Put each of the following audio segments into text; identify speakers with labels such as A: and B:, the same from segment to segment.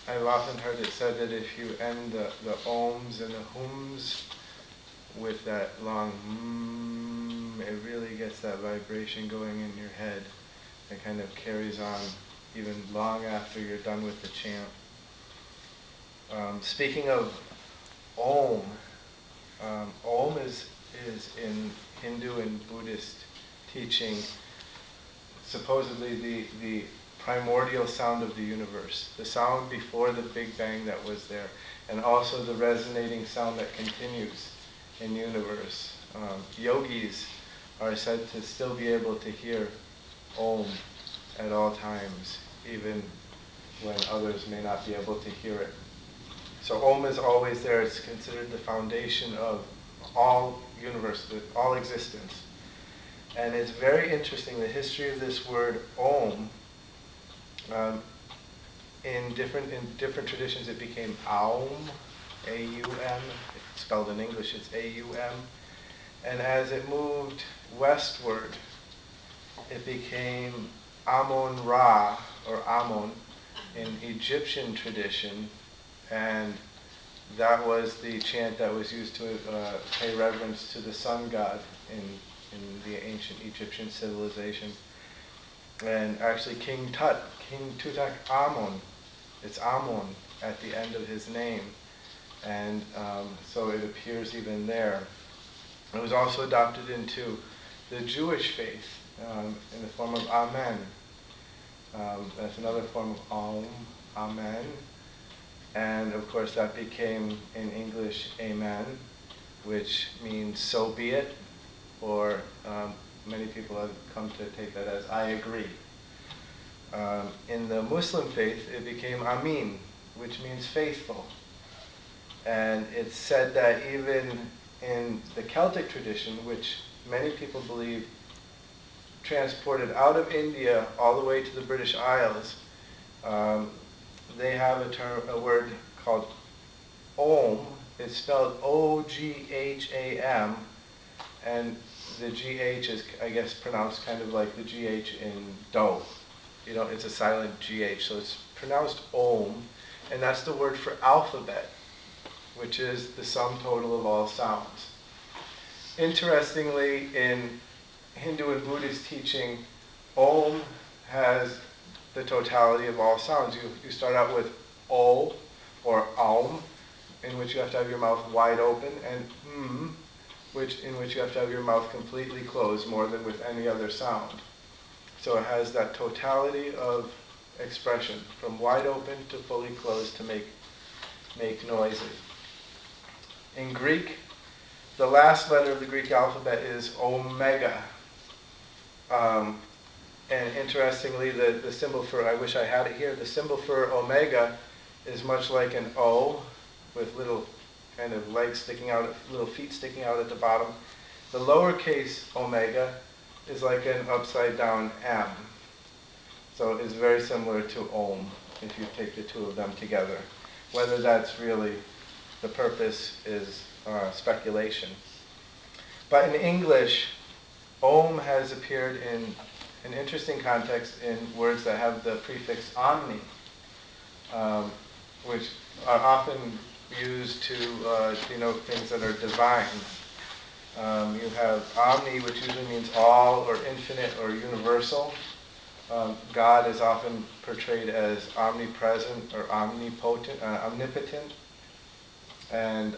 A: I've often heard it said that if you end the ohms and the hums with that long it really gets that vibration going in your head. It kind of carries on even long after you're done with the chant. Speaking of Om, Om is in Hindu and Buddhist teaching supposedly the primordial sound of the universe, the sound before the Big Bang that was there, and also the resonating sound that continues in the universe. Yogis are said to still be able to hear Om at all times, even when others may not be able to hear it. So Om is always there. It's considered the foundation of all universe, all existence. And it's very interesting, the history of this word Om. In different traditions it became Aum, A-U-M. It's spelled in English, it's A-U-M. And as it moved westward, it became Amon-Ra, or Amon, in Egyptian tradition, and that was the chant that was used to pay reverence to the sun god in the ancient Egyptian civilization. And actually King Tutankhamun, it's Amon at the end of his name, and so it appears even there. It was also adopted into the Jewish faith in the form of Amen. That's another form of Om, Amen. And of course that became in English Amen, which means so be it, or many people have come to take that as I agree. In the Muslim faith it became Amin, which means faithful. And it's said that even in the Celtic tradition, which many people believe transported out of India all the way to the British Isles, they have a word called Om. It's spelled O-G-H-A-M, and the G-H is, I guess, pronounced kind of like the G-H in dough. You know, it's a silent G-H, so it's pronounced Om, and that's the word for alphabet, which is the sum total of all sounds. Interestingly, in Hindu and Buddhist teaching, Om has the totality of all sounds. You start out with O, or Aum, in which you have to have your mouth wide open, and in which you have to have your mouth completely closed, more than with any other sound. So it has that totality of expression, from wide open to fully closed to make noises. In Greek, the last letter of the Greek alphabet is omega. And interestingly, the symbol for, I wish I had it here, the symbol for omega is much like an O, with little kind of legs sticking out, little feet sticking out at the bottom. The lowercase omega is like an upside down M. So it's very similar to Om, if you take the two of them together. Whether that's really the purpose is speculation. But in English, Om has appeared in an interesting context in words that have the prefix omni, which are often used to denote things that are divine. You have omni, which usually means all, or infinite, or universal. God is often portrayed as omnipresent or omnipotent, omnipotent, and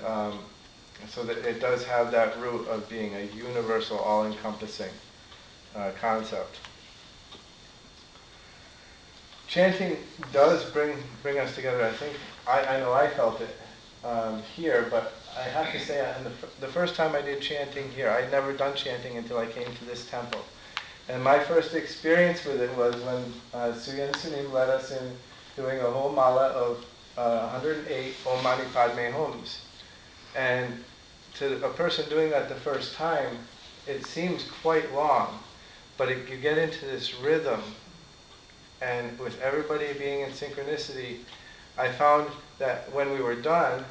A: so that it does have that root of being a universal, all-encompassing concept. Chanting does bring us together. I think, I know I felt it here, but I have to say, the first time I did chanting here, I'd never done chanting until I came to this temple. And my first experience with it was when Suyan Sunim led us in doing a whole mala of 108 Om Mani Padme hums. And to a person doing that the first time, it seems quite long, but you get into this rhythm, and with everybody being in synchronicity, I found that when we were done,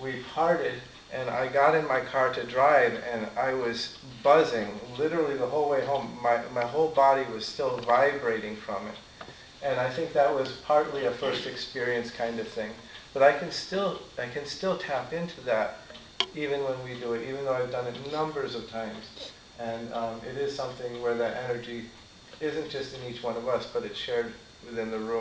A: we parted, and I got in my car to drive, and I was buzzing literally the whole way home. My whole body was still vibrating from it. And I think that was partly a first experience kind of thing. But I can still tap into that even when we do it, even though I've done it numbers of times. And it is something where that energy isn't just in each one of us, but it's shared within the room.